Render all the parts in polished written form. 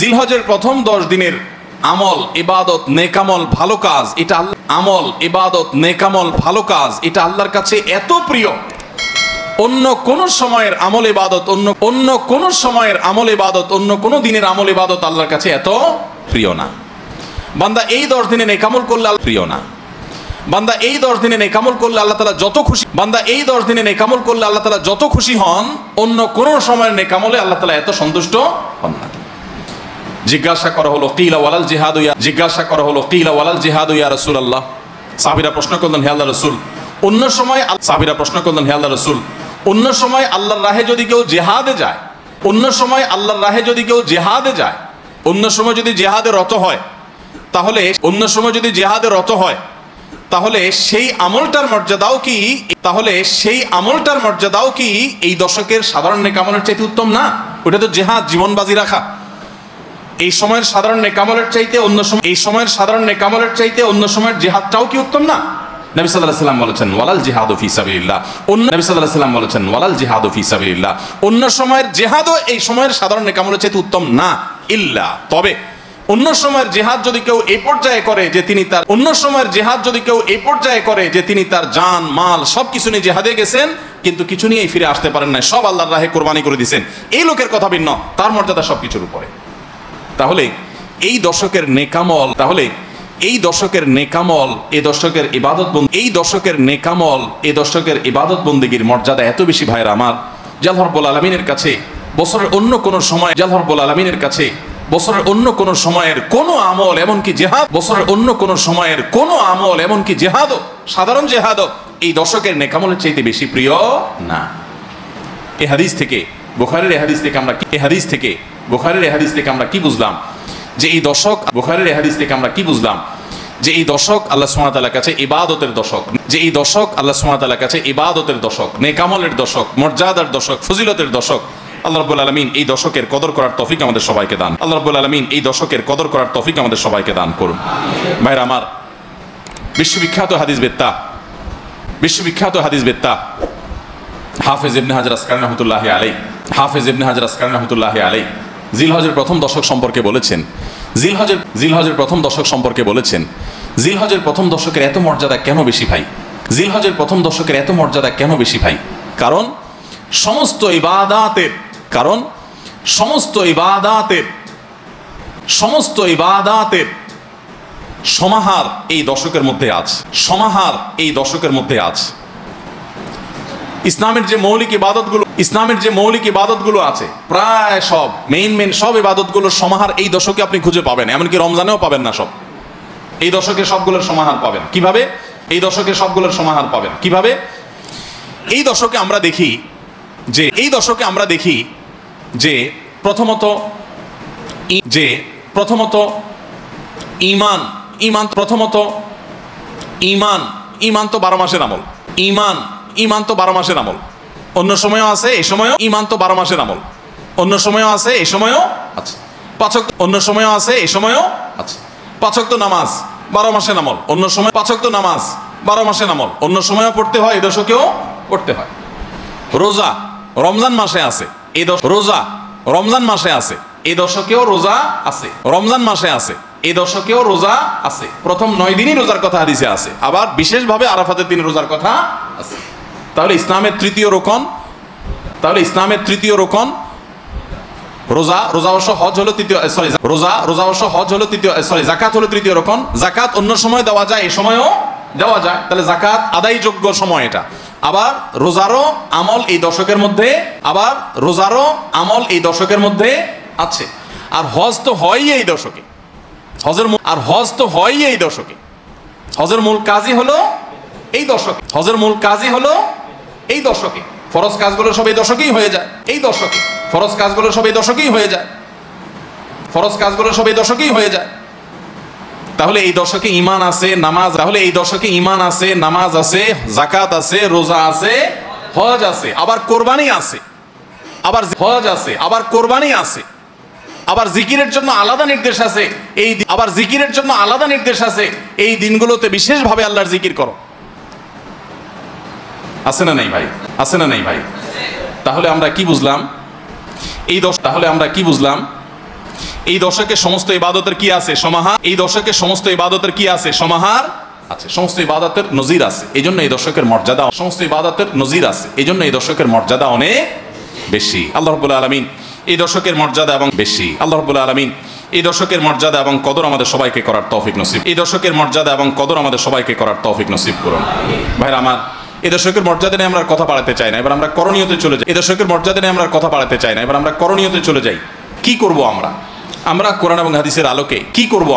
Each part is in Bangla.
জিলহজের প্রথম 10 দিনের আমল ইবাদত নেকামল ভালো কাজ, এটা আমল ইবাদত নেকামল ভালো কাজ, এটা আল্লাহর কাছে এত প্রিয়, অন্য কোন সময়ের আমল ইবাদত অন্য কোন সময়ের আমল ইবাদত অন্য কোন দিনের আমল ইবাদত আল্লাহর কাছে এত প্রিয় না। বান্দা এই 10 দিনে নেকামল করলে প্রিয় না। বান্দা এই 10 দিনে নেকামল করলে আল্লাহ তাআলা যত খুশি, বান্দা এই 10 দিনে নেকামল করলে আল্লাহ তাআলা যত খুশি হন, অন্য কোন সময়ের নেকামলে আল্লাহ তাআলা এত সন্তুষ্ট হন না। জিজ্ঞাসা করা হলো কিলা ওয়ালাল জিহাদ, জিজ্ঞাসা করা হলো কিলা ওয়ালাল জিহাদ ইয়া রাসূলুল্লাহ। সাহাবীরা প্রশ্ন করলেন, হে আল্লাহর রাসূল, অন্য সময় সাহাবীরা প্রশ্ন করলেন, হে আল্লাহর রাসূল, অন্য সময় আল্লাহর রাহে যদি কেউ জিহাদে যায়, অন্য সময় আল্লাহর রাহে যদি কেউ জিহাদে যায়, অন্য সময় যদি জিহাদে রত হয়, তাহলে অন্য সময় যদি জিহাদে রত হয়, তাহলে সেই আমলটার মর্যাদাও কি, তাহলে সেই আমলটার মর্যাদাও কি এই দশকের সাধারণ নেকামলের চাইতে উত্তম না? ওটা তো জিহাদ, জীবন বাজি রাখা। এই সময়ের সাধারণ নেকামলের চাইতে অন্য সময়, এই সময়ের সাধারণ নেকামলের চাইতে অন্য সময়ের জিহাদটাও কি উত্তম না? নবী সাল্লাল্লাহু আলাইহি ওয়াসাল্লাম বলেছেন ওয়ালাল জিহাদু ফি সাবিলিল্লাহ। নবী সাল্লাল্লাহু আলাইহি ওয়াসাল্লাম বলেছেন ওয়ালাল জিহাদু ফি সাবিলিল্লাহ। অন্য সময়ের জিহাদও এই সময়ের সাধারণ নেকামলের চাইতে উত্তম না, ইল্লা, তবে অন্য সময়ের জিহাদ যদি কেউ এই পর্যায়ে করে যে তিনি তার, অন্য সময়ের জিহাদ যদি কেউ এই পর্যায়ে করে যে তিনি তার জান মাল সবকিছু নিয়ে জিহাদে গেছেন, কিন্তু কিছু নিয়েই ফিরে আসতে পারেন না, সব আল্লাহর রাহে কোরবানি করে দিয়েছেন, এই লোকের কথা ভিন্ন, তার মর্যাদা সবকিছুর উপরে। তাহলে এই দশকের নেকামল, তাহলে এই দশকের নেকামল, এই দশকের ইবাদত, এই দশকের নেকামল, এই দশকের ইবাদত বন্দেগীর মর্যাদা এত বেশি ভাইরা আমার, যে আল্লাহ রাব্বুল আলামিনের কাছে বছরের অন্য কোন সময়, যে আল্লাহ রাব্বুল আলামিনের কাছে বছরের অন্য কোন সময়ের কোন আমল, এমনকি জিহাদ, বছরের অন্য কোন সময়ের কোন আমল, এমনকি জিহাদও, সাধারণ জিহাদও এই দশকের নেকামলের চাইতে বেশি প্রিয় না। এই হাদিস থেকে, বুখারীর এই হাদিস থেকে আমরা এই হাদিস থেকে, বুখারীর এই হাদিস থেকে আমরা কি বুঝলাম? যে এই দশক, বুখারীর এই হাদিস থেকে আমরা কি বুঝলাম? যে এই দশক আল্লাহ সুবহানাহু ওয়া তাআলার কাছে ইবাদতের দশক, যে এই দশক আল্লাহ সুবহানাহু ওয়া তাআলার কাছে ইবাদতের দশক, নেকামলের দশক, মর্যাদার দশক, ফজিলতের দশক। আল্লাহ রাব্বুল আলামিন এই দশকের কদর করার তৌফিক আমাদের সবাইকে দান। আল্লাহ রাব্বুল আলামিন এই দশকের কদর করার তৌফিক আমাদের সবাইকে দান করুন। ভাইরা আমার, বিশ্ববিখ্যাত হাদিস বেত্তা, বিশ্ববিখ্যাত হাদিস বেত্তা হাফেজ ইবনে হাজার আসকালানী রাহমাতুল্লাহি আলাইহি, হাফেজ ইবনে হাজার আসকালানী রাহমাতুল্লাহি আলাইহি জিলহজের প্রথম দশক সম্পর্কে বলেছেন, জিলহজের প্রথম দশক সম্পর্কে বলেছেন, জিলহজের প্রথম দশকের এত মর্যাদা কেন বেশি ভাই? জিলহজের প্রথম দশকের এত মর্যাদা কেন বেশি ভাই? কারণ সমস্ত ইবাদাতের, কারণ সমস্ত ইবাদাতের, সমস্ত ইবাদাতের সমাহার এই দশকের মধ্যে আছে, সমাহার এই দশকের মধ্যে আছে। ইসলামের যে মৌলিক ইবাদতগুলো, ইসলামের যে মৌলিক ইবাদতগুলো আছে, প্রায় সব মেইন সব ইবাদতগুলোর সমাহার এই দশকে আপনি খুঁজে পাবেন, এমনকি রমজানেও পাবেন না সব। এই দশকে সবগুলোর সমাহার পাবেন কিভাবে? এই দশকে সবগুলোর সমাহার পাবেন কিভাবে? এই দশকে আমরা দেখি যে, এই দশকে আমরা দেখি যে প্রথমত, যে প্রথমত ঈমান, ঈমান প্রথমত ঈমান, ঈমান তো 12 মাসের আমল, ঈমান, ঈমান তো 12 মাসের আমল, অন্য সময়ও আছে, এই সময়ও ঈমান তো 12 মাসের আমল, অন্য সময়ও আছে, এই সময়ও আছে। 5 ওয়াক্ত, অন্য সময়ও আছে, এই সময়ও আছে। 5 ওয়াক্ত নামাজ 12 মাসের আমল, অন্য সময় 5 ওয়াক্ত নামাজ 12 মাসের আমল, অন্য সময়ও পড়তে হয়, এই দশকেও পড়তে হয়। রোজা রমজান মাসে আছে, এই রোজা রমজান মাসে আছে, এই দশকেও রোজা আছে, রমজান মাসে আছে, এই দশকেও রোজা আছে। প্রথম 9 দিনই রোজার কথা হাদিসে আছে, আবার বিশেষভাবে আরাফাতের দিন রোজার কথা আছে। তাহলে ইসলামের তৃতীয় রোকন, তাহলে ইসলামের তৃতীয় রোকন রোজা, রোজা অবশ্য হজ হলো তৃতীয়, সরি রোজা, রোজা অবশ্য হজ হলো তৃতীয়, সরি জাকাত হলো তৃতীয় রোকন। জাকাত অন্য সময় দেওয়া যায়, এই সময়ও দেওয়া যায়, তাহলে জাকাত আদায়যোগ্য সময় এটা। আবার রোজারও আমল এই দশকের মধ্যে, আবার রোজারও আমল এই দশকের মধ্যে আছে। আর হজ তো হয়ই এই দশকে, হজের আর হজ তো হয়ই এই দশকে, হজের মূল কাজই হলো এই দশকে, হজের মূল কাজই হলো এই দশকে। ফরজ কাজগুলো সব এই দশকেই হয়ে যায়, এই দশকে ফরজ কাজগুলো সব এই দশকেই হয়ে যায়, ফরজ কাজগুলো সব এই দশকেই হয়ে যায়। তাহলে এই দশকে ঈমান আছে, নামাজ, তাহলে এই দশকে ঈমান আছে, নামাজ আছে, যাকাত আছে, রোজা আছে, হজ আছে, আবার কোরবানি আছে, আবার হজ আছে, আবার কোরবানি আছে, আবার জিকিরের জন্য আলাদা নির্দেশ আছে, এই আবার জিকিরের জন্য আলাদা নির্দেশ আছে। এই দিনগুলোতে বিশেষভাবে আল্লাহর জিকির করো, আছে না নাই ভাই? আছে না নাই ভাই? তাহলে আমরা কি বুঝলাম? এই তাহলে আমরা কি বুঝলাম? এই দশকে সমস্ত ইবাদতের কি আছে সমাহার, এই দশকে সমস্ত ইবাদতের কি আছে সমাহার আছে, সমস্ত ইবাদতের নজির আছে। এই জন্য এই দশকের মর্যাদা, সমস্ত ইবাদতের নজির আছে, এই জন্য এই দশকের মর্যাদা অনেক বেশি। আল্লাহ রাব্বুল আলামিন এই দশকের মর্যাদা এবং বেশি। আল্লাহ রাব্বুল আলামিন এই দশকের মর্যাদা এবং কদর আমাদের সবাইকে করার তৌফিক নসিব, এই দশকের মর্যাদা এবং কদর আমাদের সবাইকে করার তৌফিক নসিব করুন। ভাইরা আমার, এই দশকের মর্যাদা নিয়ে আমরা কথা বাড়াতে চাই না, এবার আমরা করণীয়তে চলে যাই। এই দশকের মর্যাদা নিয়ে আমরা কথা বাড়াতে চাই না, এবার আমরা করণীয়তে চলে যাই। কি করব আমরা? আমরা কোরআন এবং হাদিসের আলোকে কি করব?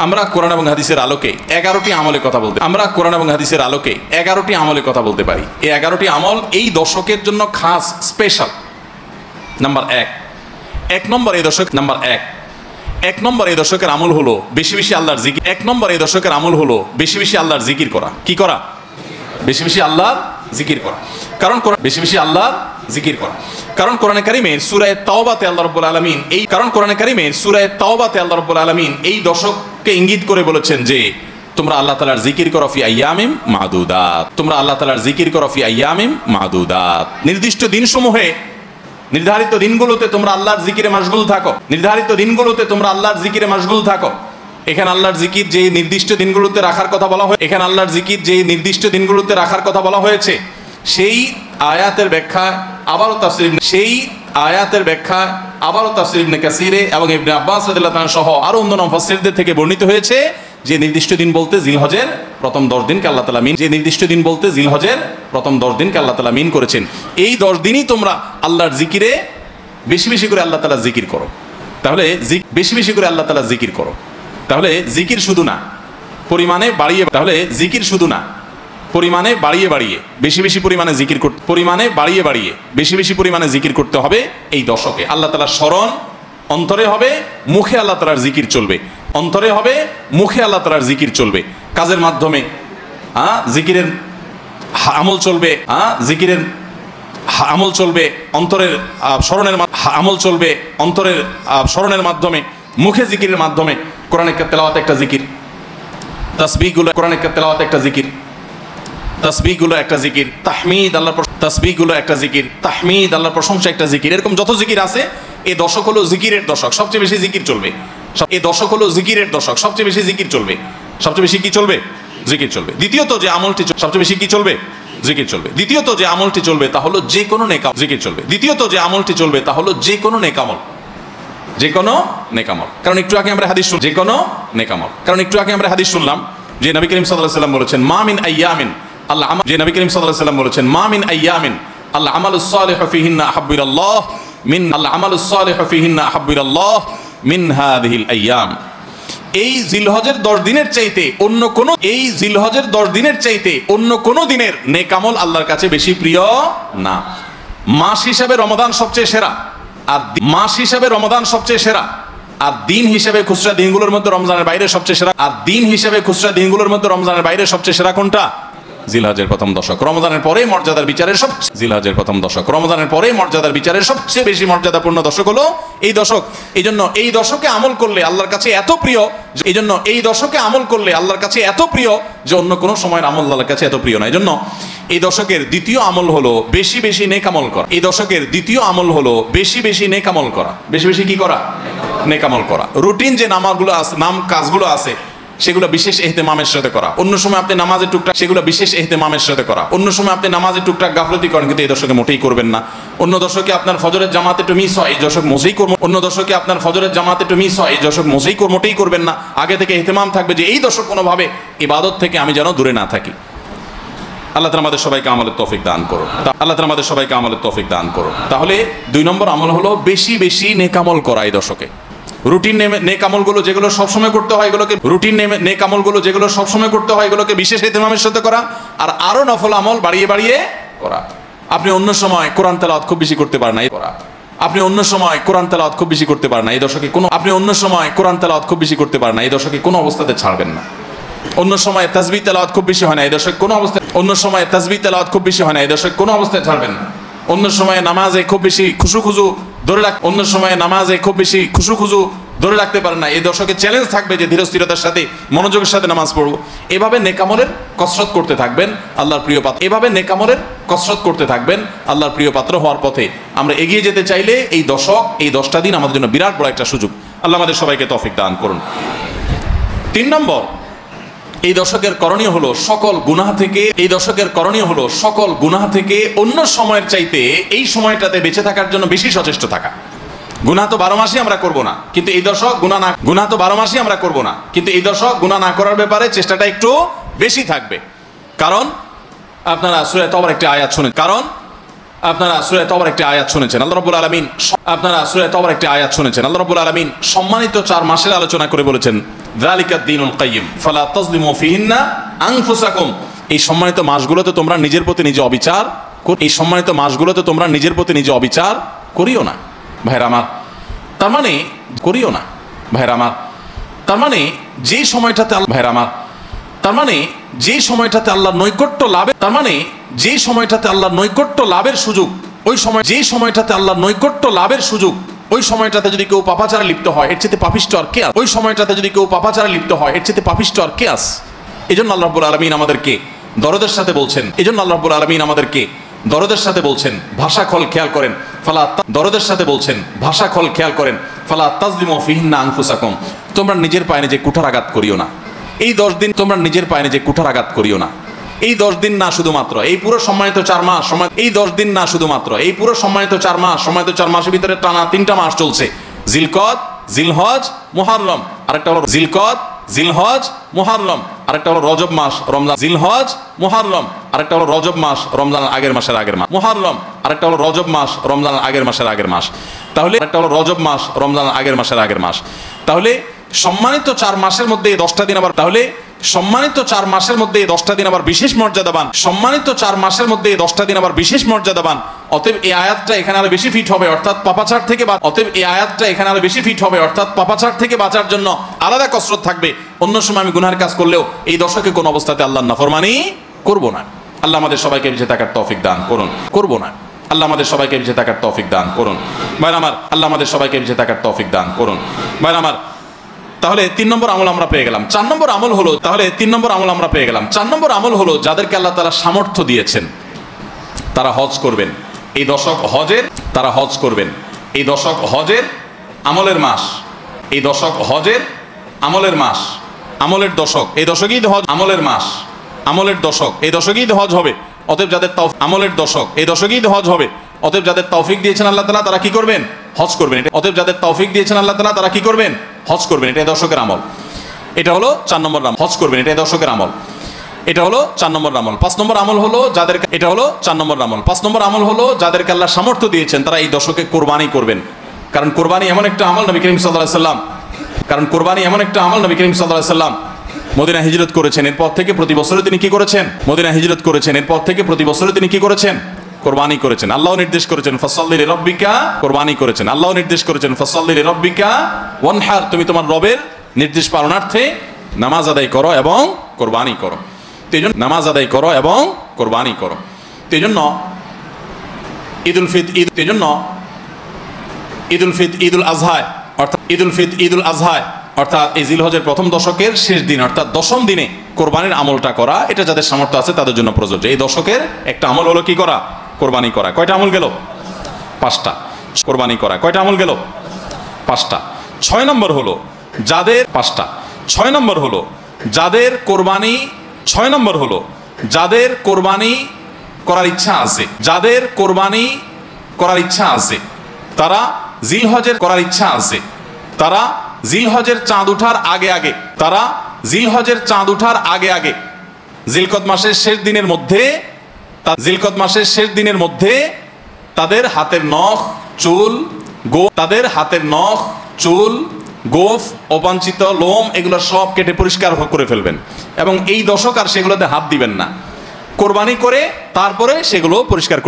আমরা কোরআন এবং হাদিসের আলোকে 11টি আমলের কথা বলতে, আমরা কোরআন এবং হাদিসের আলোকে 11টি আমলের কথা বলতে পারি। এই 11টি আমল এই দশকের জন্য খাস, স্পেশাল। নাম্বার 1 নম্বর এই দশক, নাম্বার 1 নম্বর এই দশকের আমল হলো বেশি বেশি আল্লাহর জিকির। 1 নম্বর এই দশকের আমল হলো বেশি বেশি আল্লাহর জিকির করা। কি করা? বেশি বেশি আল্লাহর জিকির করা। কারণ বেশি বেশি আল্লাহর জিকির করা, কারণ কোরআনে কারিমের সূরা তাওবাতে আল্লাহ রাব্বুল আলামিন এই এই দশককে ইঙ্গিত করে বলেছেন যে তোমরা আল্লাহ তাআলার জিকির করো ফি আইয়ামিম মাদুদাত, তোমরা আল্লাহ তাআলার জিকির করো ফি আইয়ামিম মাদুদাত। নির্দিষ্ট দিনসমূহে, নির্ধারিত দিনগুলোতে তোমরা আল্লাহর জিকিরে মাশগুল থাকো, নির্ধারিত দিনগুলোতে তোমরা আল্লাহর জিকিরে মাশগুল থাকো। এখানে আল্লাহর জিকির যে নির্দিষ্ট দিনগুলোতে রাখার কথা বলা হয়, এখানে আল্লাহর জিকির যে নির্দিষ্ট দিনগুলোতে রাখার কথা বলা হয়েছে, সেই আয়াতের ব্যাখ্যা আবারও তাফসীর ইবনে কাসিরে এবং ইবনে আব্বাস রাদিয়াল্লাহু তাআলা সহ আরো অন্যান্য মুফাসসিরদের থেকে বর্ণিত হয়েছে যে নির্দিষ্ট দিন বলতে জিলহজের প্রথম 10 দিনকে আল্লাহ তাআলা যে নির্দিষ্ট দিন বলতে জিলহজের প্রথম 10 দিনকে আল্লাহ তাআলা মিন করেছেন। এই 10 দিনই তোমরা আল্লাহর জিকিরে বেশি বেশি করে আল্লাহ তাআলা জিকির করো। তাহলে বেশি বেশি করে আল্লাহ তাআলা জিকির করো। তাহলে জিকির শুধু না, পরিমাণে বাড়িয়ে, তাহলে জিকির শুধু না, পরিমাণে বাড়িয়ে বাড়িয়ে বেশি বেশি পরিমাণে জিকির করতে, পরিমাণে বাড়িয়ে বাড়িয়ে বেশি বেশি পরিমাণে জিকির করতে হবে। এই দশকে আল্লাহ তাআলার স্মরণ অন্তরে হবে, মুখে আল্লাহ তাআলার জিকির চলবে। অন্তরে হবে, মুখে আল্লাহ তাআলার জিকির চলবে। কাজের মাধ্যমে জিকিরের আমল চলবে, জিকিরের আমল চলবে, অন্তরের স্মরণের আমল চলবে, অন্তরের স্মরণের মাধ্যমে, মুখে জিকিরের মাধ্যমে। কোরআনের তেলাওয়াত একটা জিকির, তাসবিহগুলো কোরআনের তেলাওয়াত একটা জিকির, তাসবিহগুলো একটা জিকির, তাহমিদ আল্লাহর তাসবিহগুলো একটা জিকির, তাহমিদ আল্লাহর প্রশংসা একটা জিকির। এরকম যত জিকির আছে, এই দশক হলো জিকিরের দশক, সবচেয়ে বেশি জিকির চলবে। এই দশক হলো জিকিরের দশক, সবচেয়ে বেশি জিকির চলবে। সবচেয়ে বেশি কি চলবে? জিকির চলবে। দ্বিতীয়ত যে আমলটি সবচেয়ে বেশি কি চলবে? জিকির চলবে। দ্বিতীয়ত যে আমলটি চলবে তা হলো যে কোনো নেক জিকির চলবে। দ্বিতীয়ত যে আমলটি চলবে তা হলো যে কোনো নেকামল, যে কোনো নেকামল। কারণ একটু আগে আমরা হাদিস শুনলাম, যে কোনো নেকামল। কারণ একটু আগে আমরা হাদিস শুনলাম যে নবী করিম সাল্লাল্লাহু আলাইহি ওয়াসাল্লাম বলেছেন মা মিন আইয়ামিন আল্লাহ, যে নবী করিম সাল্লাল্লাহু আলাইহি ওয়াসাল্লাম বলেছেন মা মিন আইয়ামিন আল্লাহ আমালুস সালিহু ফিহিন্না আহাব্বু ইলাল্লাহ মিন আল্লাহ আমালুস সালিহু ফিহিন্না আহাব্বু ইলাল্লাহ মিন হাযিহিল আইয়াম। এই জিলহজের 10 দিনের চাইতে অন্য কোন, এই জিলহজের 10 দিনের চাইতে অন্য কোন দিনের নেকামল আল্লাহর কাছে বেশি প্রিয় না। মাস হিসাবে রমাদান সবচেয়ে সেরা, আর মাস হিসাবে রমাদান সবচেয়ে সেরা, আর দিন হিসাবে খুচরা দিনগুলোর মধ্যে রমজানের বাইরে সবচেয়ে সেরা, আর দিন হিসাবে খুচরা দিনগুলোর মধ্যে রমজানের বাইরে সবচেয়ে সেরা কোনটা? জিলহজের প্রথম দশক। রমজানের পরে মর্যাদার বিচারের সবচেয়ে, জিলহজের প্রথম দশক, রমজানের পরে মর্যাদার বিচারের সবচেয়ে বেশি মর্যাদাপূর্ণ দশক হলো এই দশক। এই জন্য এই দশকে আমল করলে আল্লাহর কাছে এত প্রিয়, এই জন্য এই দশকে আমল করলে আল্লাহর কাছে এত প্রিয় যে অন্য কোনো সময়ের আমল আল্লাহর কাছে এত প্রিয় না। এই জন্য এই দশকের দ্বিতীয় আমল হলো বেশি বেশি নেক আমল করা। এই দশকের দ্বিতীয় আমল হলো বেশি বেশি নেক আমল করা। বেশি বেশি কি করা? নেক আমল করা। রুটিন যে নামাজগুলো আছে, কাজগুলো আছে, সেগুলো বিশেষ ইহতেমামের সাথে করা। অন্য সময় আপনি নামাজের টুকটাক, সেগুলো বিশেষ ইহতেমামের সাথে করা। অন্য সময় আপনি নামাজের টুকটাক গাফলতি করেন, কিন্তু এই দশকে মোটেই করবেন না। অন্য দশকে আপনার ফজরের জামাতে একটু মিস হয়, এই দশক মোটেই করব। অন্য দশকে আপনার ফজরের জামাতে একটু মিস হয়, এই দশক মোটেই করবেন না। আগে থেকে ইহতেমাম থাকবে যে এই দশক কোনোভাবে ইবাদত থেকে আমি যেন দূরে না থাকি। আল্লাহ তাআলা আমাদের সবাইকে আমলের তৌফিক দান করুন। আল্লাহ তাআলা আমাদের সবাইকে আমলের তৌফিক দান করুন। তাহলে 2 নম্বর আমল হলো বেশি বেশি নেক আমল করা এই দশকে। রুটিন নেক আমলগুলো যেগুলো সবসময় করতে হয়, এগুলোকে রুটিন নেক আমলগুলো যেগুলো সবসময় করতে হয়, এগুলোকে বিশেষ ইহতেমামের সাথে করা, আর আরো নফল আমল বাড়িয়ে বাড়িয়ে করা। আপনি অন্য সময় কোরআন তেলাওয়াত খুব বেশি করতে পারেন না, করা। আপনি অন্য সময় কোরআন তেলাওয়াত খুব বেশি করতে পারেন না, এই দশকে কোনো, আপনি অন্য সময় কোরআন তেলাওয়াত খুব বেশি করতে পারেন না, এই দশকে কোনো অবস্থাতে ছাড়বেন না। অন্য সময় তাসবিহ তেলাওয়াত খুব বেশি হয় না, এই দশকে কোনো অবস্থায়, অন্য সময় তাসবিহ তেলাওয়াত খুব বেশি হয় না, এই দশকে কোনো অবস্থায় ছাড়বেন না। অন্য সময় নামাজে খুব বেশি খুশু ধরে রাখ, অন্য সময় নামাজে খুব বেশি খুশু ধরে রাখতে পারেন না, এই দশকে চ্যালেঞ্জ থাকবে যে ধীরস্থিরতার সাথে মনোযোগের সাথে নামাজ পড়বো। এভাবে নেকামলের কসরত করতে থাকবেন আল্লাহর প্রিয় পাত্র, এভাবে নেকামলের কসরত করতে থাকবেন আল্লাহর প্রিয় পাত্র হওয়ার পথে। আমরা এগিয়ে যেতে চাইলে এই দশক, এই 10টা দিন আমাদের জন্য বিরাট বড় একটা সুযোগ। আল্লাহ আমাদের সবাইকে তৌফিক দান করুন। 3 নম্বর, এই দশকের করণীয় হলো সকল গুনাহ থেকে, এই দশকের করণীয় হলো সকল গুনাহ থেকে অন্য সময়ের চাইতে এই সময়টাতে বেঁচে থাকার জন্য বেশি সচেষ্ট থাকা। গুনাহ তো 12 মাসই আমরা করব না, কিন্তু এই দশক গুনাহ তো 12 মাসই আমরা করব না, কিন্তু এই দশক গুনাহ না করার ব্যাপারে চেষ্টাটা একটু বেশি থাকবে। কারণ আপনারা সূরা তাওবার একটি আয়াত শুনেন, আল্লাহ রাব্বুল আলামিন সম্মানিত 4 মাসের আলোচনা করে বলেছেন যালিকা দ্বীনুল কাইয়্যিম ফালা তাজলিমু ফিহিন্না আনফুসাকুম। এই সম্মানিত মাসগুলোতে তোমরা নিজের প্রতি নিজে অবিচার করিও না। ভাইরা আমার, তার মানে করিও না। ভাইরা আমার, তার মানে যে সময়টাতে আল্লাহর নৈকট্য লাভের সুযোগ, ওই সময়টাতে যদি কেউ পাপাচারে লিপ্ত হয় এর চেয়ে পাপিষ্ঠ আর কে আছে? এজন্য আল্লাহ রাব্বুল আলামিন আমাদেরকে দরদের সাথে বলছেন ভাষা খল খেয়াল করেন ফালা তাজলিমু ফিহিন্না আনফুসাকুম। তোমরা নিজের পায়ে নিজে কুঠারাঘাত করিও না। এই 10 দিন তোমরা নিজের পায়ে নিজে কুঠারাঘাত করিও না। এই 10 দিন না, শুধুমাত্র এই পুরো সম্মানিত 4 মাস, সম্মানিত 4 মাসের ভিতরে টানা 3টা মাস চলছে, জিলকদ, জিলহজ, মুহররম। আরেকটা হলো জিলকদ, জিলহজ, মুহররম। আরেকটা হলো রজব মাস, রমজান। জিলহজ, মুহররম। আরেকটা হলো রজব মাস, রমজানের আগের মাসের আগের মাস। মুহররম। আরেকটা হলো রজব মাস, রমজানের আগের মাসের আগের মাস। তাহলে সম্মানিত 4 মাসের মধ্যে এই 10টা দিন আবার বিশেষ মর্যাদাবান। অতএব এই আয়াতটা এখানে আরো বেশি ফিট হবে, অর্থাৎ পাপাচার থেকে বাঁচার জন্য আলাদা কসরত থাকবে। অন্য সময় আমি গুনাহের কাজ করলেও এই দশকে কোন অবস্থাতে আল্লাহর নাফরমানি করব না। আল্লাহ আমাদের সবাইকে বেঁচে থাকার তৌফিক দান করুন। ভাইরা আমার, তাহলে 3 নম্বর আমল আমরা পেয়ে গেলাম। 4 নম্বর আমল হলো যাদেরকে আল্লাহ তাআলা সামর্থ্য দিয়েছেন তারা হজ করবেন। এই দশক হজের আমলের মাস। আমলের দশক। এই দশকেই হজ হবে। অতএব যাদের তৌফিক দিয়েছেন আল্লাহ তাআলা তারা কি করবেন? হজ করবেন। এটা দশকের আমল। এটা হলো 4 নম্বর আমল। হজ করবেন, এটা দশকের আমল। এটা হলো 4 নম্বর আমল। 5 নম্বর আমল হলো যাদেরকে আল্লাহ সামর্থ্য দিয়েছেন তারা এই দশকে কোরবানি করবেন। কারণ কোরবানি এমন একটা আমল, নবী করিম সাল্লাল্লাহু আলাইহি সাল্লাম মদিনা হিজরত করেছেন। এরপর থেকে প্রতি বছরে তিনি কি করেছেন? কোরবানি করেছেন। আল্লাহ নির্দেশ করেছেন ফাসাল্লি লিরাব্বিকা, কোরবানি করেছেন। আল্লাহ নির্দেশ করেছেন ফাসাল্লি লিরাব্বিকা ওয়ানহার, তুমি তোমার রবের নির্দেশ পালনার্থে নামাজ আদায় করো এবং কোরবানি করো। তেজন্য ঈদুল আজহা অর্থাৎ এই জিলহজের প্রথম দশকের শেষ দিন অর্থাৎ 10ম দিনে কোরবানির আমলটা করা, এটা যাদের সামর্থ্য আছে তাদের জন্য প্রযোজ্য। এই দশকের একটা আমল হলো কি করা? কোরবানি করা। কয়টা আমল গেল? 5টা। কোরবানি করা কয়টা আমল গেল? 5টা। 6 নম্বর হলো যাদের কোরবানি করার ইচ্ছা আছে, তারা জিলহজের চাঁদ ওঠার আগে জিলকদ মাসের শেষ দিনের মধ্যে তাদের হাতের নখ, চুল, গোফ, অবাঞ্ছিত লোম এগুলো সব কেটে পরিষ্কার করে ফেলবেন এবং এই দশক আর সেগুলোতে হাত দিবেন না। কোরবানি করে তারপরে সেগুলো পরিষ্কার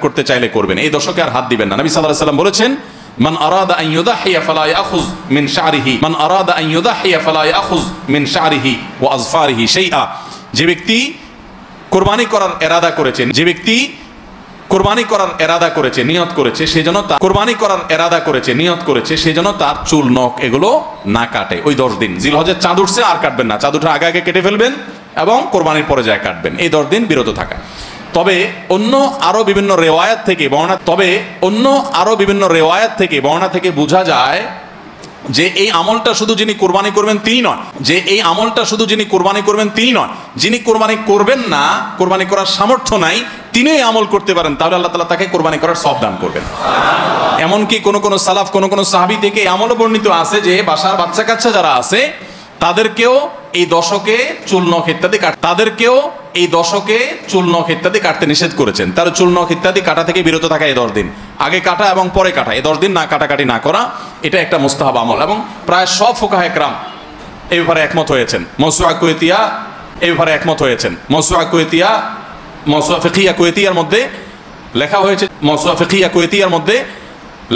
করতে চাইলে করবেন, এই দশকে আর হাত দিবেন না। নবী সাল্লাল্লাহু আলাইহি ওয়াসাল্লাম বলেছেন মান আরাদা আন ইউদাহিয়া ফালা ইয়াখুয মিন শারিহি ওয়া আযফারিহি শাইআ। যে ব্যক্তি কোরবানি করার এরাদা করেছে, নিয়ত করেছে, সেজন্য তার চুল, নখ এগুলো না কাটে ওই 10 দিন। জিলহজের চাঁদ উঠছে আর কাটবেন না, চাঁদ উঠার আগে কেটে ফেলবেন এবং কোরবানির পরে যায় কাটবেন। এই 10 দিন বিরত থাকা। তবে অন্য আরো বিভিন্ন রেওয়ায়াত থেকে বর্ণনা থেকে বোঝা যায় যে এই আমলটা শুধু যিনি কুরবানি করবেন তিনি নয়, যিনি কুরবানি করবেন না, কুরবানি করার সামর্থ্য নাই, তিনি এই আমল করতে পারেন, তাহলে আল্লাহ তাআলা তাকে কুরবানি করার সওয়াব দান করবেন। এমনকি কোন সালাফ কোন সাহাবী থেকে এই আমলও বর্ণিত আছে যে বাসার বাচ্চা কাচ্চা যারা আছে তাদেরকেও এই দশকে চুল নখ ইত্যাদি কাটতে নিষেধ করেছেন। তার চুল নখ ইত্যাদি কাটা থেকে বিরত থাকা এই 10 দিন, আগে কাটা এবং পরে কাটা, এই 10 দিন না কাটাকাটি না করা, এটা একটা মুস্তাহাব আমল। এবং প্রায় সব ফুকাহা একরাম এই ব্যাপারে একমত হয়েছেন। মওসুআ কুয়েতিয়ার মধ্যে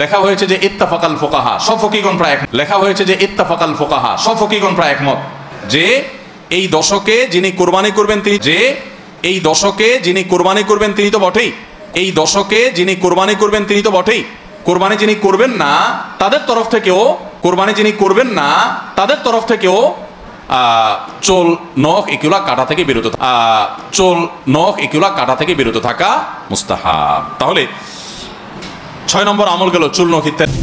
লেখা হয়েছে যে ইত্তাফাকাল ফুকাহা, সব ফকিহগণ প্রায় একমত যে এই দশকে যিনি কুরবানি করবেন তিনি তো বটেই, কুরবানি যিনি করবেন না তাদের তরফ থেকেও চুল নখ এগুলা কাটা থেকে বিরত থাকা মুস্তাহাব। তাহলে 6 নম্বর আমল গেল চুল নখ ইত্যাদি।